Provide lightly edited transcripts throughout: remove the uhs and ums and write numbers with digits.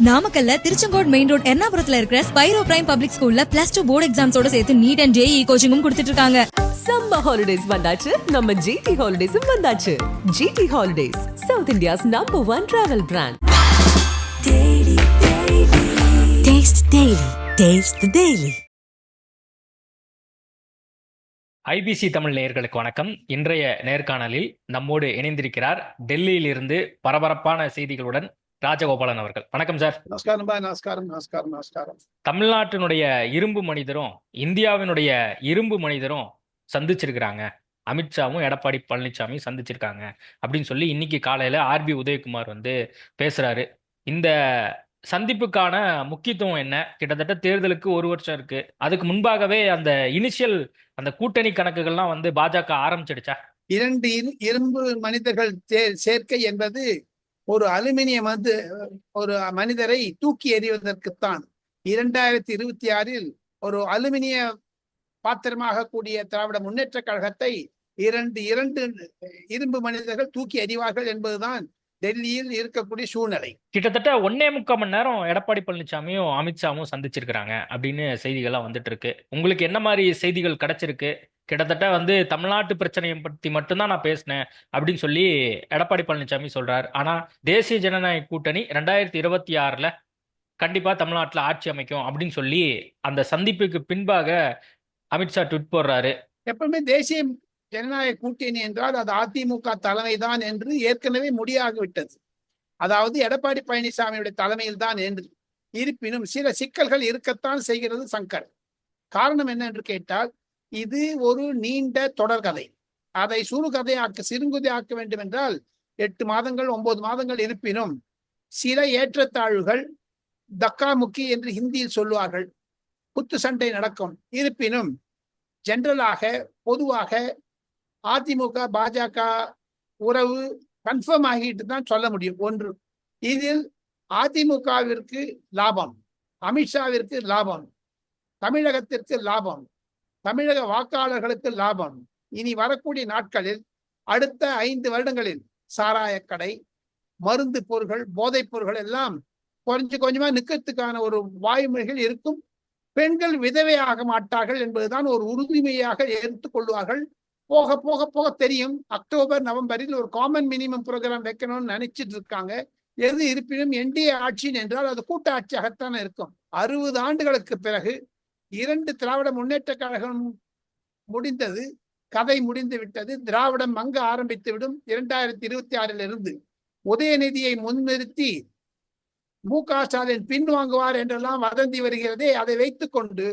நாமக்கல்ல Tiruchengode main road எர்ணாபுரத்துல இருக்கிற Spiro prime public ஸ்கூல்ல +2 போர்டு எக்ஸாம்ஸோட சேர்த்து நீட் அண்ட் ஜேஇ கோச்சிங்கும் கொடுத்துட்டு இருக்காங்க. சம்மர் ஹாலிடேஸ் வந்தாச்சு, நம்ம ஜிடி ஹாலிடேஸும் வந்தாச்சு. GT holidays, South India's #1 travel brand. Taste Daily. Taste the Daily. IBC Tamil நேயர்களுக்கு வணக்கம். இன்றைய நேர்காணலில் நம்மோடு இணைந்திருக்கிறார் டெல்லியிலிருந்து பரபரப்பான செய்திகளுடன் ராஜகோபாலன் அவர்கள். வணக்கம் சார். நமஸ்காரம் பாய். நமஸ்காரம். தமிழ்நாட்டினுடைய இரும்பு மனிதரும் இந்தியாவினுடைய இரும்பு மனிதரும் சந்திச்சிருக்கிறாங்க. அமித்ஷாவும் எடப்பாடி பழனிசாமி சந்திச்சிருக்காங்க அப்படின்னு சொல்லி இன்னைக்கு காலையில ஆர்பி உதயகுமார் பேசுறாரு. இந்த சந்திப்புக்கான முக்கியத்துவம் என்ன? கிட்டத்தட்ட தேர்தலுக்கு 1 வருஷம் இருக்கு. அதுக்கு முன்பாகவே அந்த இனிஷியல் அந்த கூட்டணி கணக்குகள்லாம் பாஜக ஆரம்பிச்சிடுச்சா? 2 இரும்பு மனிதர்கள் சேர்க்கை என்பது ஒரு அலுமினியம் ஒரு மனிதரை தூக்கி எறிவதற்குத்தான். 2026 ஒரு அலுமினிய பாத்திரமாக கூடிய திராவிட முன்னேற்ற கழகத்தை இரண்டு இரும்பு மனிதர்கள் தூக்கி எறிவார்கள் என்பதுதான் டெல்லியில் இருக்கக்கூடிய சூழ்நிலை. கிட்டத்தட்ட 1.25 மணி நேரம் எடப்பாடி பழனிசாமியும் அமித்ஷாவும் சந்திச்சிருக்கிறாங்க அப்படின்னு செய்திகள்லாம் வந்துட்டு இருக்கு. உங்களுக்கு என்ன மாதிரி செய்திகள் கிடைச்சிருக்கு? கிட்டத்தட்ட தமிழ்நாட்டு பிரச்சனையை பற்றி மட்டும்தான் நான் பேசினேன் அப்படின்னு சொல்லி எடப்பாடி பழனிசாமி சொல்றாரு. ஆனா தேசிய ஜனநாயக கூட்டணி 2026 கண்டிப்பா தமிழ்நாட்டில் ஆட்சி அமைக்கும் அப்படின்னு சொல்லி அந்த சந்திப்புக்கு பின்பாக அமித்ஷா ட்வீட் போடுறாரு. எப்பவுமே தேசிய ஜனநாயக கூட்டணி என்றால் அது அதிமுக தலைமைதான் என்று ஏற்கனவே முடியாகிவிட்டது. அதாவது எடப்பாடி பழனிசாமியுடைய தலைமையில் தான் என்று. இருப்பினும் சில சிக்கல்கள் இருக்கத்தான் செய்கிறது சங்கர். காரணம் என்ன என்று கேட்டால், இது ஒரு நீண்ட தொடர்கதை. அதை சிறுகதையாக்க வேண்டும் என்றால் 8 மாதங்கள் 9 மாதங்கள் இருப்பினும் சில ஏற்றத்தாழ்வுகள், தக்காமுக்கி என்று ஹிந்தியில் சொல்லுவார்கள், குத்து சண்டை நடக்கும். இருப்பினும் ஜெனரலாக பொதுவாக அதிமுக பாஜக உறவு கன்ஃபார்ம் ஆகிட்டு தான் சொல்ல முடியும். ஒன்று, இதில் அதிமுகவிற்கு லாபம், அமித்ஷாவிற்கு லாபம், தமிழகத்திற்கு லாபம், தமிழக வாக்காளர்களுக்கு லாபம். இனி வரக்கூடிய நாட்களில் அடுத்த 5 வருடங்களில் சாராயக்கடை, மருந்து பொருட்கள், போதைப் பொருட்கள் எல்லாம் கொஞ்சமா நிற்கிறதுக்கான ஒரு வாய்மொழிகள் இருக்கும். பெண்கள் விதவையாக மாட்டார்கள் என்பதுதான் ஒரு உறுதிமையாக எடுத்துக்கொள்வார்கள். போக போக போக தெரியும். அக்டோபர் நவம்பரில் ஒரு காமன் மினிமம் ப்ரோக்ராம் வைக்கணும்னு நினைச்சிட்டு இருக்காங்க. எது இருப்பினும் என்டிஏ ஆட்சி என்றால் அது கூட்ட ஆட்சியாகத்தான் இருக்கும். 60 ஆண்டுகளுக்கு பிறகு 2 திராவிட முன்னேற்ற கழகம் முடிந்தது, கதை முடிந்து விட்டது. திராவிடம் மங்க ஆரம்பித்து விடும். 2026 உதயநிதியை முன்னிறுத்தி மு.க. ஸ்டாலின் பின்வாங்குவார் என்றெல்லாம் வதந்தி வருகிறதே, அதை வைத்துக் கொண்டு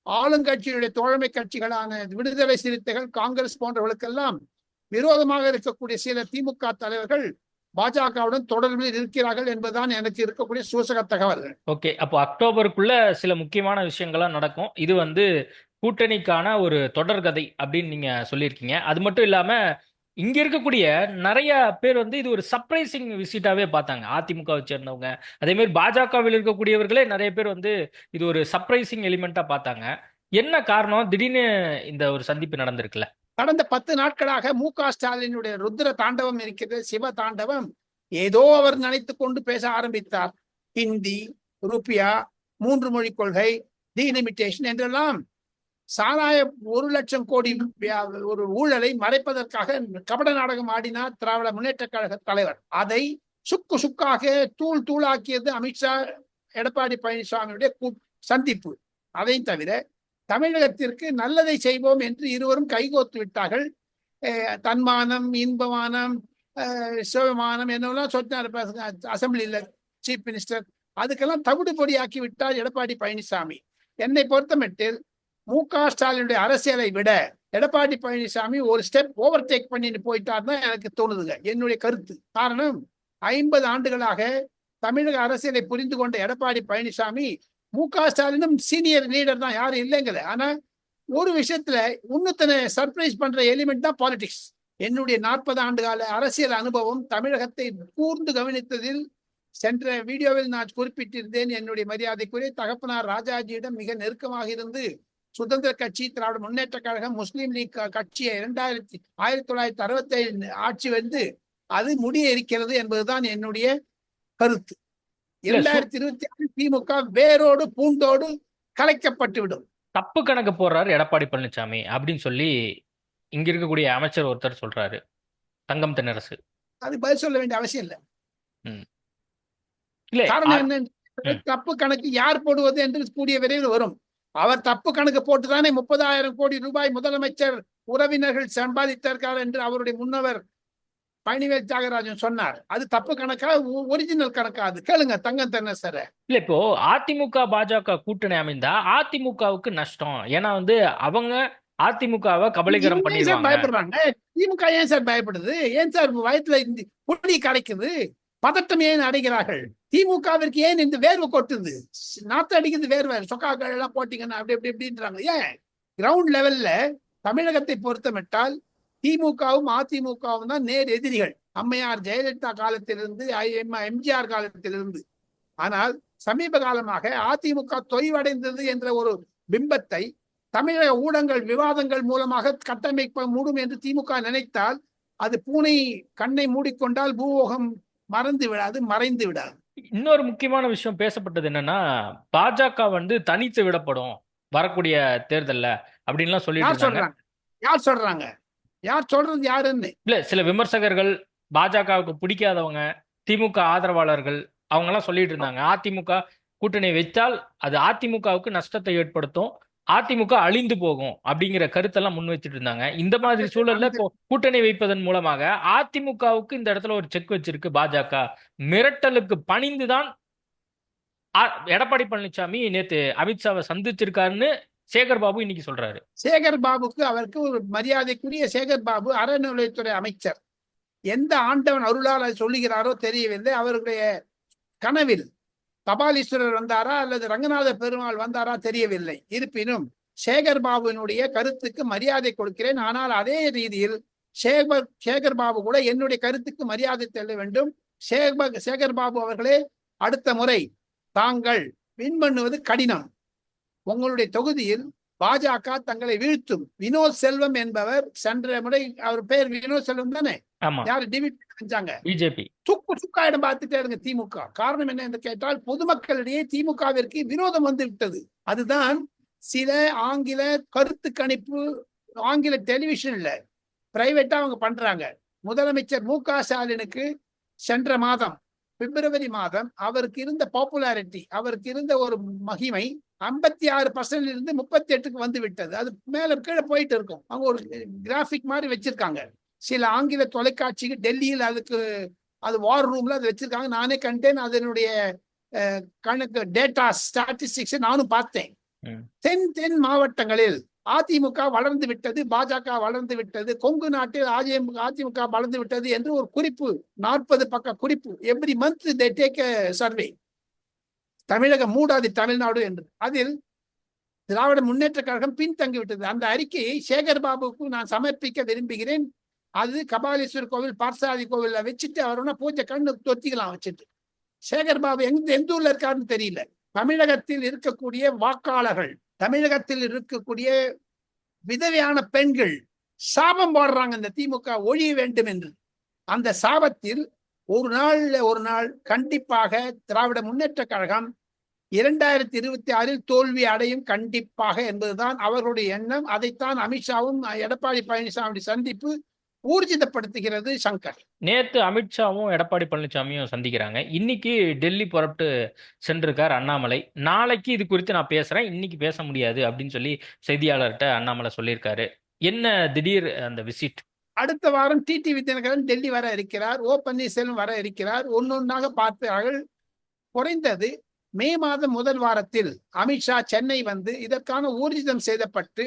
ஆளுங்கட்சியுடைய தோழமை கட்சிகளான விடுதலை சிறுத்தைகள், காங்கிரஸ் போன்றவர்களுக்கெல்லாம் விரோதமாக இருக்கக்கூடிய சில திமுக தலைவர்கள் பாஜகவுடன் தொடர்பில் இருக்கிறார்கள் என்பதுதான் எனக்கு இருக்கக்கூடிய சூசக தகவல்கள். ஓகே, அப்போ அக்டோபருக்குள்ள சில முக்கியமான விஷயங்கள்லாம் நடக்கும். இது கூட்டணிக்கான ஒரு தொடர்கதை அப்படின்னு நீங்க சொல்லியிருக்கீங்க. அது மட்டும் இல்லாம இங்க இருக்கக்கூடிய நிறைய பேர் இது ஒரு சர்ப்ரைசிங் விசிட்டாவே பார்த்தாங்க. அதிமுகவை சேர்ந்தவங்க, அதே மாதிரி பாஜகவில் இருக்கக்கூடியவர்களே நிறைய பேர் இது ஒரு சர்ப்ரைசிங் எலிமெண்டா பார்த்தாங்க. என்ன காரணம்? திடீர்னு இந்த ஒரு சந்திப்பு நடந்திருக்குல்ல. கடந்த 10 நாட்களாக மு.க. ஸ்டாலினுடைய ருத்ர தாண்டவம் இருக்கிறது, சிவ தாண்டவம். ஏதோ அவர் நினைத்து கொண்டு பேச ஆரம்பித்தார். ஹிந்தி, ருப்பியா, 3 மொழி கொள்கை, டீலிமிட்டேஷன் என்றெல்லாம் சாராய 1 லட்சம் கோடி ஒரு ஊழலை மறைப்பதற்காக கபட நாடகம் ஆடினார் திராவிட முன்னேற்ற கழக தலைவர். அதை சுக்காக தூளாக்கியது அமித்ஷா, எடப்பாடி பழனிசாமியுடைய சந்திப்பு. அதை தவிர தமிழகத்திற்கு நல்லதை செய்வோம் என்று இருவரும் கைகோத்து விட்டார்கள். தன்மானம், இன்பமானம், சிவமானம் என்னெல்லாம் சொன்னார் அசம்பிளியில் சீஃப் மினிஸ்டர். அதுக்கெல்லாம் தவிடுபொடி ஆக்கி விட்டார் எடப்பாடி பழனிசாமி. என்னை பொறுத்தமட்டில் மு.க. ஸ்டாலினுடைய அரசியலை விட எடப்பாடி பழனிசாமி ஒரு ஸ்டெப் ஓவர்டேக் பண்ணிட்டு போயிட்டார் தான் எனக்கு தோணுதுங்க, என்னுடைய கருத்து. காரணம், 50 ஆண்டுகளாக தமிழக அரசியலை புரிந்து கொண்ட எடப்பாடி பழனிசாமி, மு.க. ஸ்டாலினும் சீனியர் லீடர் தான், யாரும் இல்லைங்கல. ஆனா ஒரு விஷயத்துல இன்னொருத்தனை சர்ப்ரைஸ் பண்ற எலிமெண்ட் தான் பாலிடிக்ஸ். என்னுடைய 40 ஆண்டு கால அரசியல் அனுபவம் தமிழகத்தை கூர்ந்து கவனித்ததில் சென்ற வீடியோவில் நான் குறிப்பிட்டிருந்தேன். என்னுடைய மரியாதைக்குரிய தகப்பனார் ராஜாஜியிடம் மிக நெருக்கமாக இருந்து சுதந்திர கட்சி, திராவிட முன்னேற்ற கழகம், முஸ்லீம் லீக் கட்சியை 1967 ஆட்சி அது முடிய இருக்கிறது என்பதுதான் என்னுடைய கருத்து. இல்ல 2026 திமுக வேரோடு பூண்டோடு கலைக்கப்பட்டு விடும். தப்பு கணக்கு போடுறாரு எடப்பாடி பழனிசாமி அப்படின்னு சொல்லி இங்க இருக்கக்கூடிய அமைச்சர் ஒருத்தர் சொல்றாரு, தங்கம் தென்னரசு. அது பதில் சொல்ல வேண்டிய அவசியம் இல்லை. ம். இல்ல காரணம் என்ன? தப்பு கணக்கு யார் போடுவது என்று கூடிய விரைவில் வரும். அவர் தப்பு கணக்கு போட்டுதானே 30,000 கோடி ரூபாய் முதலமைச்சர் உறவினர்கள் சம்பாதித்திருக்கார் என்று அவருடைய முன்னவர் பழனிவேல் தியாகராஜன் சொன்னார். அது தப்பு கணக்கா, ஒரிஜினல் கணக்கா? அது கேளுங்க தங்கம் தென்னரசரை. இல்ல இப்போ அதிமுக பாஜக கூட்டணி அமைந்தா அதிமுகவுக்கு நஷ்டம். ஏன்னா வந்து அவங்க அதிமுகவை கபலீகரம் ஏன் சார் பண்ணிடுவாங்க. பயப்படுறாங்க? திமுக ஏன் சார் பயப்படுது? ஏன் சார் வயிற்றுல புள்ளி கிடைக்குது? பதட்டம் ஏன் அடைகிறார்கள்? திமுகவிற்கு ஏன் இந்த வேர்வை கொட்டுது? நாத்து அடிக்குது வேர்வை. சொக்காக்கள் எல்லாம் போட்டீங்கன்னா அப்படி அப்படி இப்படின்றாங்க. ஏன்? கிரவுண்ட் லெவல்ல தமிழகத்தை பொறுத்தமிட்டால் திமுகவும் அதிமுகவும் தான் நேர் எதிரிகள். அம்மையார் ஜெயலலிதா காலத்திலிருந்து, எம்ஜிஆர் காலத்திலிருந்து. ஆனால் சமீப காலமாக அதிமுக தொய்வடைந்தது என்ற ஒரு பிம்பத்தை தமிழக ஊடகங்கள் விவாதங்கள் மூலமாக கட்டமைக்க மூடும் என்று திமுக நினைத்தால் அது பூனை கண்ணை மூடிக்கொண்டால் பூவோகம் மறந்து விடாது, மறைந்து விடாது. இன்னொரு முக்கியமான விஷயம் பேசப்பட்டது என்னன்னா, பாஜக வந்து தனித்து விடப்படும் வரக்கூடிய தேர்தல்ல அப்படின்லாம் சொல்லிட்டு யார் இருந்தாங்க. சொல்றாங்க? யார் சொல்றாங்க? யார் சொல்றது யாருன்னு? இல்ல சில விமர்சகர்கள், பாஜகவுக்கு பிடிக்காதவங்க, திமுக ஆதரவாளர்கள் அவங்க எல்லாம் சொல்லிட்டு இருந்தாங்க, அதிமுக கூட்டணி வைத்தால் அது அதிமுகவுக்கு நஷ்டத்தை ஏற்படுத்தும், அதிமுக அழிந்து போகும் அப்படிங்கிற கருத்தெல்லாம் முன் வச்சுட்டு இருந்தாங்க. இந்த மாதிரி சூழல்ல இப்போ கூட்டணி வைப்பதன் மூலமாக அதிமுகவுக்கு இந்த இடத்துல ஒரு செக் வச்சிருக்கு பாஜக. மிரட்டலுக்கு பணிந்துதான் எடப்பாடி பழனிசாமி நேத்து அமித்ஷாவை சந்திச்சிருக்காருன்னு சேகர் பாபு இன்னைக்கு சொல்றாரு. சேகர் பாபுக்கு, அவருக்கு ஒரு மரியாதைக்குரிய சேகர் பாபு அறநிலையத்துறை அமைச்சர். எந்த ஆண்டவன் அருளால் சொல்லுகிறாரோ தெரியவில்லை. அவருடைய கனவில் கபாலீஸ்வரர் வந்தாரா அல்லது ரங்கநாத பெருமாள் வந்தாரா தெரியவில்லை. இருப்பினும் சேகர் பாபுவினுடைய கருத்துக்கு மரியாதை கொடுக்கிறேன். ஆனால் அதே ரீதியில் சேகர் பாபு கூட என்னுடைய கருத்துக்கு மரியாதை தெரிய வேண்டும். சேகர் பாபு அவர்களே, அடுத்த முறை தாங்கள் வின் பண்ணுவது கடினம். உங்களுடைய தொகுதியில் பாஜக தங்களை வீழ்த்தும். வினோத் செல்வம் என்பவர் சென்ற முறை, அவர் பெயர் வினோத் செல்வம் தானே, யாரு டிவிட் செஞ்சாங்க, பிஜேபி துக்காயிடம் பார்த்துட்டே இருங்க திமுக. காரணம் என்ன என்று கேட்டால் பொதுமக்களிடையே திமுகவிற்கு விரோதம் வந்து விட்டது. அதுதான் சில ஆங்கில கருத்து கணிப்பு, ஆங்கில டெலிவிஷன்ல பிரைவேட்டா அவங்க பண்றாங்க. முதலமைச்சர் மு.க. ஸ்டாலினுக்கு சென்ற மாதம் பிப்ரவரி மாதம் அவருக்கு இருந்த பாப்புலாரிட்டி, அவருக்கு இருந்த ஒரு மகிமை 56% இருந்து 38க்கு வந்து விட்டது. அது மேல கீழே போயிட்டு இருக்கும். அவங்க ஒரு கிராபிக் மாதிரி வச்சிருக்காங்க. சில ஆங்கில தொலைக்காட்சிக்கு டெல்லியில் அதுக்கு அது வார் ரூம்ல அது வச்சிருக்காங்க. நானே கண்டேன். அதனுடைய கணக்கு டேட்டா ஸ்டாட்டிஸ்டிக்ஸ் நானும் பார்த்தேன். தென் மாவட்டங்களில் அதிமுக வளர்ந்து விட்டது, பாஜக வளர்ந்து விட்டது, கொங்கு நாட்டில் அதிமுக வளர்ந்து விட்டது என்று ஒரு குறிப்பு, 40 பக்க குறிப்பு. Every month they take survey. Tamilagam மூடாது தமிழ்நாடு என்று. அதில் திராவிட முன்னேற்ற கழகம் பின்தங்கி விட்டது. அந்த அறிக்கையை சேகர் பாபுக்கு நான் சமர்ப்பிக்க விரும்புகிறேன். அது கபாலீஸ்வரர் கோவில், பார்சாதி கோவில்ல வச்சுட்டு அவரோட பூஜை கண்ணு தொத்திக்கலாம் வச்சுட்டு. சேகர் பாபு எந்த ஊர்ல இருக்காருன்னு தெரியல. தமிழகத்தில் இருக்கக்கூடிய வாக்காளர்கள், தமிழகத்தில் இருக்கக்கூடிய விதவையான பெண்கள் சாபம் போடுறாங்க இந்த திமுக ஒழிய வேண்டும் என்று. அந்த சாபத்தில் ஒரு நாள் கண்டிப்பாக திராவிட முன்னேற்ற கழகம் 2026 தோல்வி அடையும் கண்டிப்பாக என்பதுதான் அவர்களுடைய எண்ணம். அதைத்தான் அமித்ஷாவும் எடப்பாடி பழனிசாமி சந்திப்பு ஊர்ஜிதப்படுத்துகிறது. சங்கர், நேத்து அமித்ஷாவும் எடப்பாடி பழனிசாமியும் சந்திக்கிறாங்க. இன்னைக்கு டெல்லி புறப்பட்டு சென்றிருக்கார் அண்ணாமலை. நாளைக்கு இது குறித்து நான் பேசுறேன், இன்னைக்கு பேச முடியாது அப்படின்னு சொல்லி செய்தியாளர்கிட்ட அண்ணாமலை சொல்லியிருக்காரு. என்ன திடீர் அந்த விசிட்? அடுத்த வாரம் டிடிவி தினகரன் டெல்லி வர இருக்கிறார். ஓ பன்னீர்செல்வம் வர இருக்கிறார். ஒன்னொன்னாக பார்ப்பார்கள். குறைந்தது மே மாதம் முதல் வாரத்தில் அமித்ஷா சென்னை வந்து இதற்கான ஊர்ஜிதம் செய்யப்பட்டு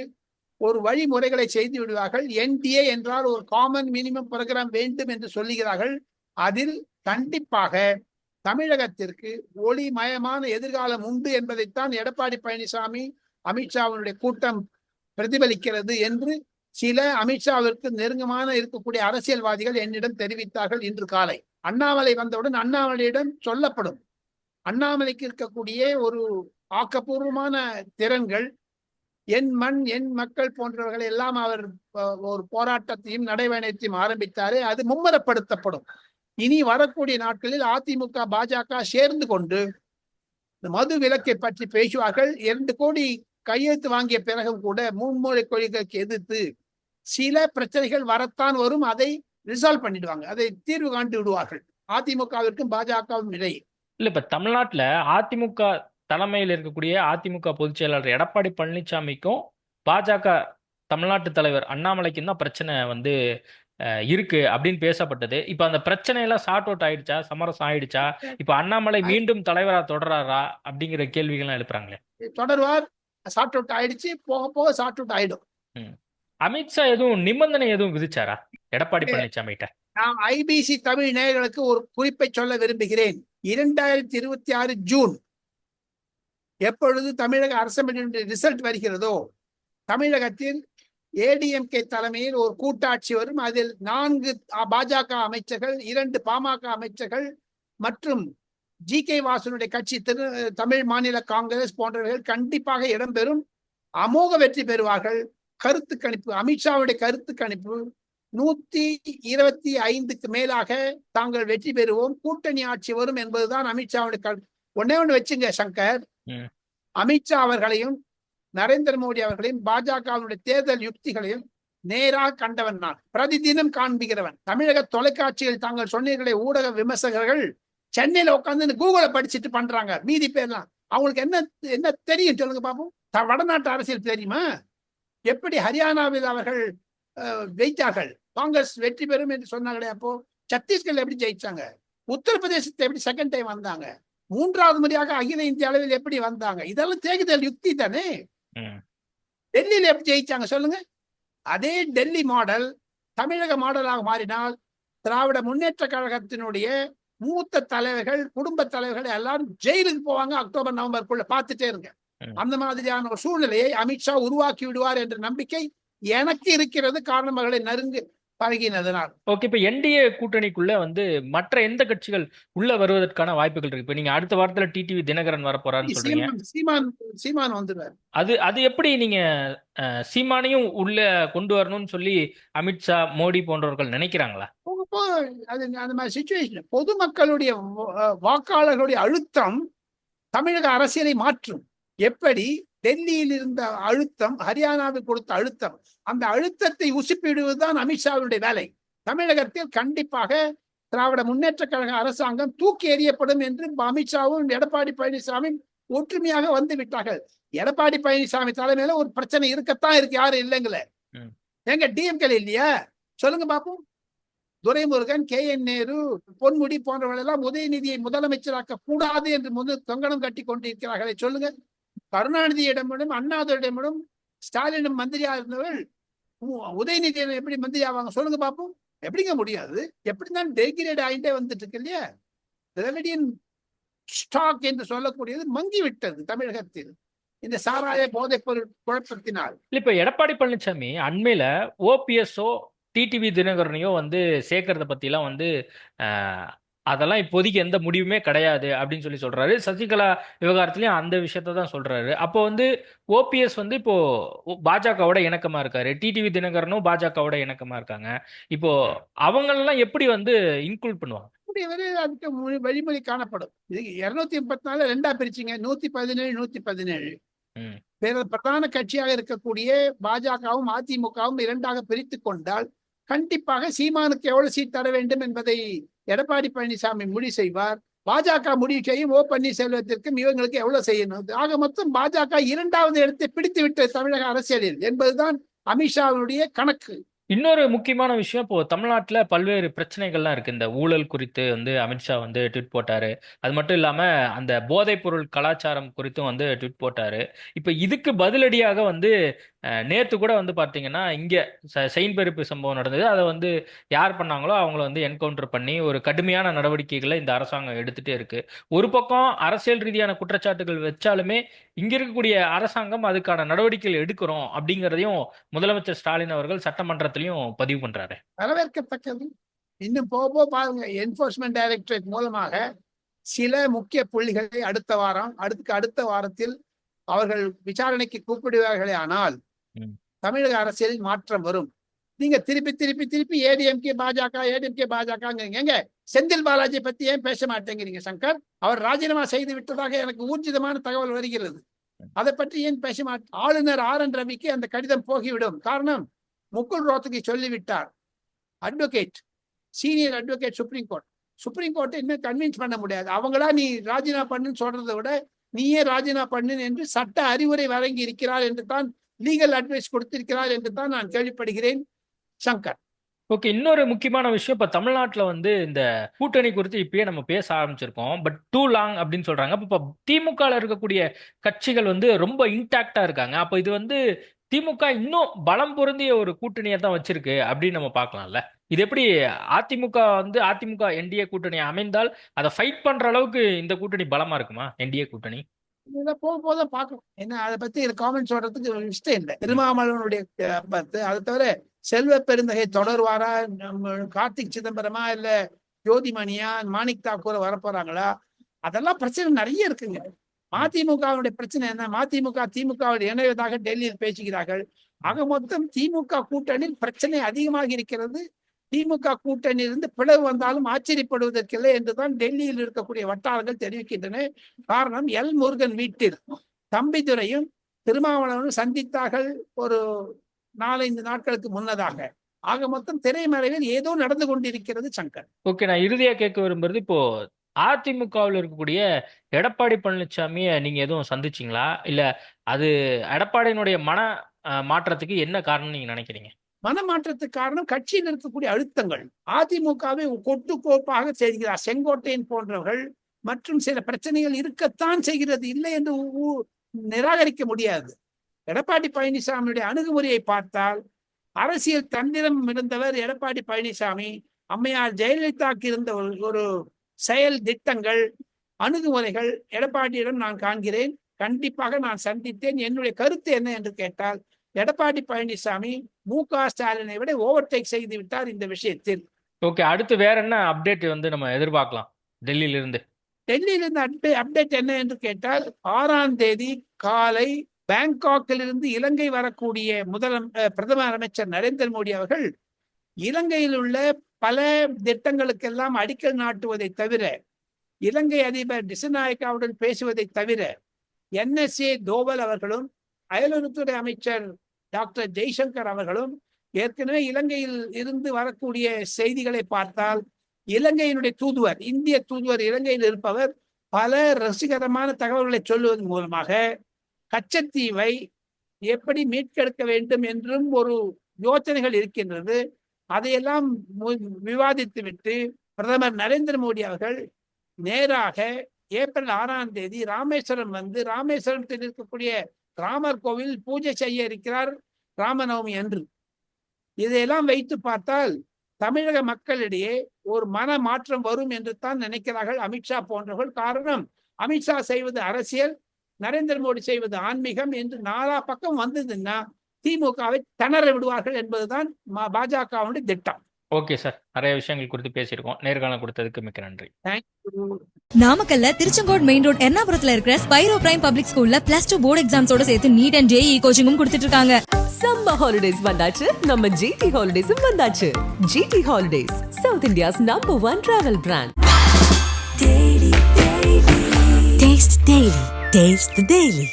ஒரு வழிமுறைகளை செய்து விடுவார்கள். என்டிஏ என்றால் ஒரு காமன் மினிமம் ப்ரோக்ராம் வேண்டும் என்று சொல்லுகிறார்கள். அதில் கண்டிப்பாக தமிழகத்திற்கு ஒளிமயமான எதிர்காலம் உண்டு என்பதைத்தான் எடப்பாடி பழனிசாமி அமித்ஷாவினுடைய கூட்டம் பிரதிபலிக்கிறது என்று சில அமித்ஷாவிற்கு நெருக்கமான இருக்கக்கூடிய அரசியல்வாதிகள் என்னிடம் தெரிவித்தார்கள் இன்று காலை. அண்ணாமலை வந்தவுடன் அண்ணாமலையிடம் சொல்லப்படும். அண்ணாமலைக்கு இருக்கக்கூடிய ஒரு ஆக்கப்பூர்வமான திறன்கள், என் மண் என் மக்கள் போன்றவர்களை எல்லாம் அவர் ஒரு போராட்டத்தையும் நடைபயணத்தையும் ஆரம்பித்தாரே, அது மும்முரப்படுத்தப்படும். இனி வரக்கூடிய நாட்களில் அதிமுக பாஜக சேர்ந்து கொண்டு இந்த மது விலக்கை பற்றி பேசுவார்கள். 2 கோடி கையெழுத்து வாங்கிய பிறகும் கூட மும்மொழி கொள்கைக்கு எதிர்த்து சில பிரச்சனைகள் வரத்தான் வரும். அதை ரிசால்வ் பண்ணிடுவாங்க, அதை தீர்வு காண்டு விடுவார்கள் அதிமுகவிற்கும் பாஜகவும் இடையே. இல்ல இப்ப தமிழ்நாட்டுல அதிமுக தலைமையில் இருக்கக்கூடிய அதிமுக பொதுச் செயலாளர் எடப்பாடி பழனிசாமிக்கும் பாஜக தமிழ்நாட்டு தலைவர் அண்ணாமலைக்கும் தான் பிரச்சனை வந்து இருக்கு அப்படின்னு பேசப்பட்டது. இப்ப அந்த பிரச்சனை எல்லாம் சார்ட் அவுட் ஆயிடுச்சா, சமரசம் ஆயிடுச்சா? இப்ப அண்ணாமலை மீண்டும் தலைவரா தொடர்றாரா அப்படிங்கிற கேள்விகள்லாம் எழுப்புறாங்களே. தொடர்வார், சார்ட் அவுட் ஆயிடுச்சு, போக போக சார்ட் அவுட் ஆயிடும். அமித்ஷா எதுவும் நிபந்தனை எதுவும் விதிச்சாரா எடப்பாடி பழனிசாமிகிட்ட? நான் ஐபிசி தமிழ் நேயர்களுக்கு ஒரு குறிப்பை சொல்ல விரும்புகிறேன். 2026 ஜூன் எப்பொழுது தமிழக அசெம்பிளி ரிசல்ட் வருகிறதோ, தமிழகத்தில் ஏடிஎம்கே தலைமையில் ஒரு கூட்டாட்சி வரும். அதில் 4 பாஜக அமைச்சர்கள், 2 பாமக அமைச்சர்கள் மற்றும் ஜி.கே. வாசனுடைய கட்சி தமிழ் மாநில காங்கிரஸ் போன்றவர்கள் கண்டிப்பாக இடம்பெறும். அமோக வெற்றி பெறுவார்கள். கருத்து கணிப்பு, அமித்ஷாவுடைய கருத்து கணிப்பு 125க்கு மேலாக தாங்கள் வெற்றி பெறுவோம், கூட்டணி ஆட்சி வரும் என்பதுதான் அமித்ஷாவுடைய ஒன்னே ஒன்று வச்சுங்க சங்கர். அமித்ஷா அவர்களையும் நரேந்திர மோடி அவர்களையும் பாஜகவினுடைய தேர்தல் யுக்திகளையும் நேராக கண்டவன் நான், பிரதிதினம் காண்பிக்கிறவன். தமிழக தொலைக்காட்சியில் தாங்கள் சொன்னீர்களே ஊடக விமர்சகர்கள் சென்னையில உட்காந்து கூகுளை படிச்சுட்டு பண்றாங்க. மீதி பேர்லாம் அவங்களுக்கு என்ன என்ன தெரியும் சொல்லுங்க பாப்போம். வடநாட்டு அரசியல் தெரியுமா? எப்படி ஹரியானாவில் அவர்கள் ஜெயித்தார்கள், காங்கிரஸ் வெற்றி பெறும் என்று சொன்னாங்களே, அப்போ சத்தீஸ்கர்ல எப்படி ஜெயிச்சாங்க, உத்தரப்பிரதேசத்தை எப்படி செகண்ட் டைம் வந்தாங்க, 3வது முறையாக அகில இந்திய அளவில் எப்படி வந்தாங்க, இதெல்லாம் தேர்தல் யுக்தி தானே. டெல்லியில எப்படி ஜெயிச்சாங்க சொல்லுங்க. அதே டெல்லி மாடல் தமிழக மாடலாக மாறினால் திராவிட முன்னேற்ற கழகத்தினுடைய மூத்த தலைவர்கள், குடும்ப தலைவர்கள் எல்லாரும் ஜெயிலுக்கு போவாங்க. அக்டோபர் நவம்பருக்குள்ள பார்த்துட்டே இருங்க. அந்த மாதிரியான ஒரு சூழ்நிலையை அமித்ஷா உருவாக்கி விடுவார் என்ற நம்பிக்கை எனக்கு இருக்கிறது. காரணம் அவர்களை நெருங்கி பழகினதனால். ஓகே, இப்ப என்டிஏ கூட்டணிக்குள்ள வந்து மற்ற எந்த கட்சிகள் உள்ள வருவதற்கான வாய்ப்புகள் இருக்கு? இப்ப நீங்க அடுத்த வாரத்துல டிடிவி தினகரன் வர போறாருன்னு சொல்றீங்க. சீமான் வந்துடுவார். அது எப்படி நீங்க சீமானையும் உள்ள கொண்டு வரணும்னு சொல்லி அமித்ஷா, மோடி போன்றவர்கள் நினைக்கிறாங்களா? அது அந்த மாதிரி சிச்சுவேஷன். பொதுமக்களுடைய வாக்காளர்களுடைய அழுத்தம் தமிழக அரசியலை மாற்றும். எப்படி டெல்லியில் இருந்த அழுத்தம் ஹரியானாவில் கொடுத்த அழுத்தம், அந்த அழுத்தத்தை உசுப்பிடுவதுதான் அமித்ஷாவுடைய வேலை. தமிழகத்தில் கண்டிப்பாக திராவிட முன்னேற்ற கழக அரசாங்கம் தூக்கி எறியப்படும் என்று அமித்ஷாவும் எடப்பாடி பழனிசாமி ஒற்றுமையாக வந்து விட்டார்கள். எடப்பாடி பழனிசாமி தலைமையில ஒரு பிரச்சனை இருக்கத்தான் இருக்கு, யாரும் இல்லைங்களே. எங்க டிஎம்கே இல்லையா சொல்லுங்க பாப்போம். துரைமுருகன், KN நேரு, பொன்முடி போன்றவர்கள் எல்லாம் உதயநிதியை முதலமைச்சராக்க கூடாது என்று தொங்கணம் கட்டி கொண்டிருக்கிறார்களே சொல்லுங்க. கருணாநிதியிடமிடும் அண்ணாதுரையிடமிடும் ஸ்டாலினும் மந்திரியா இருந்தவர்கள் உதயநிதி எப்படி மந்திரி ஆவாங்க சொல்லுங்க பாப்போம். எப்படிங்க முடியாது? எப்படிதான் டெகிரேட் ஆகிட்டே வந்துட்டு இருக்கு இல்லையா? திராவிடியன் ஸ்டாக் என்று சொல்லக்கூடியது மங்கி விட்டது தமிழகத்தில் இந்த சாராய போதைப் பொருள் குழப்பத்தினால். இப்ப எடப்பாடி பழனிசாமி அண்மையில ஓபிஎஸ்ஓ டிடிவி தினகரனையோ வந்து சேர்க்கறத பத்திலாம் வந்து அதெல்லாம் இப்போதைக்கு எந்த முடிவுமே கிடையாது அப்படின்னு சொல்லி சொல்றாரு. சசிகலா விவகாரத்திலயும் அந்த விஷயத்த தான் சொல்றாரு. அப்போ வந்து ஓபிஎஸ் வந்து இப்போ பாஜகவோட இணக்கமா இருக்காரு, டிடிவி தினகரனும் பாஜகவோட இணக்கமா இருக்காங்க. இப்போ அவங்களெல்லாம் எப்படி வந்து இன்க்ளூட் பண்ணுவாங்க? அதுக்கு வழிமொழி காணப்படும். 234 2ஆ பிரிச்சிங்க, 117 117. பிரதான கட்சியாக இருக்கக்கூடிய பாஜகவும் அதிமுகவும் 2ஆக பிரித்து கொண்டால் கண்டிப்பாக சீமானுக்கு எவ்வளவு சீட் தர வேண்டும் என்பதை எடப்பாடி பழனிசாமி முடிவு செய்வார். பாஜக முடிவு செய்யும் ஓ பன்னீர்செல்வத்திற்கும் இவங்களுக்கு எவ்வளவு செய்யணும். ஆக மொத்தம் பாஜக 2வது இடத்தை பிடித்து விட்ட தமிழக அரசியலில் என்பதுதான் அமித்ஷாவுடைய கணக்கு. இன்னொரு முக்கியமான விஷயம், இப்போ தமிழ்நாட்டில் பல்வேறு பிரச்சனைகள்லாம் இருக்கு. இந்த ஊழல் குறித்து வந்து அமித்ஷா வந்து ட்வீட் போட்டாரு. அது மட்டும் இல்லாம அந்த போதைப் பொருள் கலாச்சாரம் குறித்தும் வந்து ட்வீட் போட்டாரு. இப்போ இதுக்கு பதிலடியாக வந்து நேத்து கூட வந்து பார்த்தீங்கன்னா இங்க செயின் பறிப்பு சம்பவம் நடந்தது. அதை வந்து யார் பண்ணாங்களோ அவங்கள வந்து என்கவுண்டர் பண்ணி ஒரு கடுமையான நடவடிக்கைகளை இந்த அரசாங்கம் எடுத்துட்டே இருக்கு. ஒரு பக்கம் அரசியல் ரீதியான குற்றச்சாட்டுகள் வச்சாலுமே இங்க இருக்கக்கூடிய அரசாங்கம் அதுக்கான நடவடிக்கைகள் எடுக்கிறோம் அப்படிங்கிறதையும் முதலமைச்சர் ஸ்டாலின் அவர்கள் சட்டமன்றத்திலையும் பதிவு பண்றாரு. வரவேற்கத்தக்கது. இன்னும் போக பாருங்க, என்போர்ஸ்மெண்ட் டைரக்டரேட் மூலமாக சில முக்கிய புள்ளிகளை அடுத்த வாரத்தில் அவர்கள் விசாரணைக்கு கூப்பிடுவார்களே ஆனால் தமிழக அரசியலில் மாற்றம் வரும். நீங்க திருப்பி ஏடிஎம்கே பாஜகங்கிறீங்க. எங்க செந்தில் பாலாஜி பத்தி ஏன் பேச மாட்டேங்கிறீங்க சங்கர்? அவர் ராஜினாமா செய்து விட்டதாக எனக்கு ஊர்ஜிதமான தகவல் வருகிறது. அதை பற்றி ஏன் பேச மாட்டேன்? ஆளுநர் RN ரவிக்கு அந்த கடிதம் போகிவிடும். காரணம், முகுல் ரோத்தகி சொல்லிவிட்டார். அட்வொகேட், சீனியர் அட்வொகேட் சுப்ரீம் கோர்ட்டை இன்னும் கன்வின்ஸ் பண்ண முடியாது. அவங்களா நீ ராஜினாமா பண்ணுன்னு சொல்றதை விட நீயே ராஜினாமா பண்ணு என்று சட்ட அறிவுரை வழங்கி இருக்கிறார் என்று தான், லீகல் அட்வைஸ் கொடுத்திருக்கிறார் என்று தான் நான் கேள்விப்படுகிறேன் சங்கர். ஓகே, இன்னொரு முக்கியமான விஷயம், இப்ப தமிழ்நாட்டுல வந்து இந்த கூட்டணி குறித்து இப்பயே நம்ம பேச ஆரம்பிச்சிருக்கோம். பட் டூ லாங் அப்படின்னு சொல்றாங்க. இப்ப திமுகல இருக்கக்கூடிய கட்சிகள் வந்து ரொம்ப இன்டாக்டா இருக்காங்க. அப்ப இது வந்து திமுக இன்னும் பலம் பொருந்திய ஒரு கூட்டணியை தான் வச்சிருக்கு அப்படின்னு நம்ம பார்க்கலாம்ல. இது எப்படி அதிமுக என்டிஏ கூட்டணி அமைந்தால் அதை ஃபைட் பண்ற அளவுக்கு இந்த கூட்டணி பலமா இருக்குமா? என்டிஏ கூட்டணி போக போதான் பார்க்கணும். ஏன்னா அதை பத்தி காமெண்ட் சொல்றதுக்கு இஷ்டம் இல்லை. திருமாவளவனுடைய அதை தவிர செல்வ பெருந்தகை தொடர்வாரா, கார்த்திக் சிதம்பரமா, இல்ல ஜோதிமணியா, மாணிக் தாக்கூர் வரப்போறாங்களா? அதெல்லாம் பிரச்சனை நிறைய இருக்குங்க. மதிமுகவுடைய பிரச்சனை என்ன? திமுக இணைவதாக டெல்லியில் பேசுகிறார்கள். ஆக மொத்தம் திமுக கூட்டணியில் பிரச்சனை அதிகமாக இருக்கிறது. திமுக கூட்டணியிலிருந்து பிளவு வந்தாலும் ஆச்சரியப்படுவதற்கில்லை என்றுதான் டெல்லியில் இருக்கக்கூடிய வட்டாரங்கள் தெரிவிக்கின்றன. காரணம், எல் முருகன் வீட்டில் தம்பிதுரையும் திருமாவளவனும் சந்தித்தார்கள் ஒரு 4-5 நாட்களுக்கு முன்னதாக. ஆக மொத்தம் திரைமறைவில் ஏதோ நடந்து கொண்டிருக்கிறது சங்கர். ஓகே, நான் இறுதியா கேட்க விரும்புறது, இப்போ அதிமுகவில் இருக்கக்கூடிய எடப்பாடி பழனிசாமியை நீங்க எதுவும் சந்திச்சீங்களா? இல்ல அது எடப்பாடியினுடைய மாற்றத்துக்கு என்ன காரணம் நீங்க நினைக்கிறீங்க? மனமாற்றத்துக்கு காரணம் கட்சியில் இருக்கக்கூடிய அழுத்தங்கள். அதிமுகவை கொட்டுக்கோப்பாக செய்கிறார் செங்கோட்டையன் போன்றவர்கள் மற்றும் சில பிரச்சனைகள் இருக்கத்தான் செய்கிறது, இல்லை என்று நிராகரிக்க முடியாது. எடப்பாடி பழனிசாமியுடைய அணுகுமுறையை பார்த்தால் அரசியல் தந்திரம் இருந்தவர் எடப்பாடி பழனிசாமி. அம்மையார் ஜெயலலிதாவுக்கு இருந்த ஒரு செயல் திட்டங்கள், அணுகுமுறைகள் எடப்பாடியிடம் நான் காண்கிறேன். கண்டிப்பாக நான் சந்தித்தேன். என்னுடைய கருத்து என்ன என்று கேட்டால், எடப்பாடி பழனிசாமி மு.க. ஸ்டாலினை விட ஓவர்டேக் செய்து விட்டார் இந்த விஷயத்தில். ஓகே, அடுத்து வேற என்ன அப்டேட் வந்து நம்ம எதிர்பார்க்கலாம் டெல்லியிலிருந்து? அப்டேட் என்ன என்று கேட்டால், 6ஆம் தேதி காலை பேங்காக்கிலிருந்து இலங்கை வரக்கூடிய பிரதமர் அமைச்சர் நரேந்திர மோடி அவர்கள் இலங்கையில் உள்ள பல திட்டங்களுக்கெல்லாம் அடிக்கல் நாட்டுவதை தவிர, இலங்கை அதிபர் டிசநாயக்காவுடன் பேசுவதை தவிர, NSA தோவல் அவர்களும் அயலுறவுத்துறை அமைச்சர் டாக்டர் ஜெய்சங்கர் அவர்களும் ஏற்கனவே இலங்கையில் இருந்து வரக்கூடிய செய்திகளை பார்த்தால், இலங்கையினுடைய தூதுவர், இந்திய தூதுவர் இலங்கையில் இருப்பவர் பல ரசிகரமான தகவல்களை சொல்லுவதன் மூலமாக கச்சத்தீவை எப்படி மீட்டெடுக்க வேண்டும் என்றும் ஒரு யோசனைகள் இருக்கின்றது. அதையெல்லாம் விவாதித்துவிட்டு பிரதமர் நரேந்திர மோடி அவர்கள் நேராக ஏப்ரல் 6ஆம் தேதி ராமேஸ்வரம் வந்து, ராமேஸ்வரத்தில் இருக்கக்கூடிய ராமர் கோவில் பூஜை செய்ய இருக்கிறார் ராமநவமி அன்று. இதையெல்லாம் வைத்து பார்த்தால் தமிழக மக்களிடையே ஒரு மன மாற்றம் வரும் என்று தான் நினைக்கிறார்கள் அமித்ஷா போன்றவர்கள். காரணம், அமித்ஷா செய்வது அரசியல், நரேந்திர மோடி செய்வது ஆன்மீகம் என்று நாலா பக்கம் வந்ததுன்னா திமுகவை திணற விடுவார்கள் என்பதுதான் பாஜகவுடைய திட்டம். ஓகே சார், நிறைய விஷயங்கள் குறித்து பேசியிருக்கோம். நேர்காணல் கொடுத்ததுக்கு மிக்க நன்றி. தேங்க்யூ. நாமக்கல்ல திருச்செங்கோடு மெயின் ரோட் எர்ணாபுரத்துல இருக்கிற ஸ்பைரோ பிரைம் பப்ளிக் ஸ்கூல்ல +2 போர்டு எக்ஸாம்ஸோட சேர்த்து நீட் அண்ட் JEE கோச்சிங்கும் கொடுத்துட்டு இருக்காங்க. சம்மர் ஹாலிடேஸ் வந்தாச்சு, நம்ம GT ஹாலிடேஸும் வந்தாச்சு. GT holidays, South India's #1 travel brand. Taste the Daily. Taste the Daily.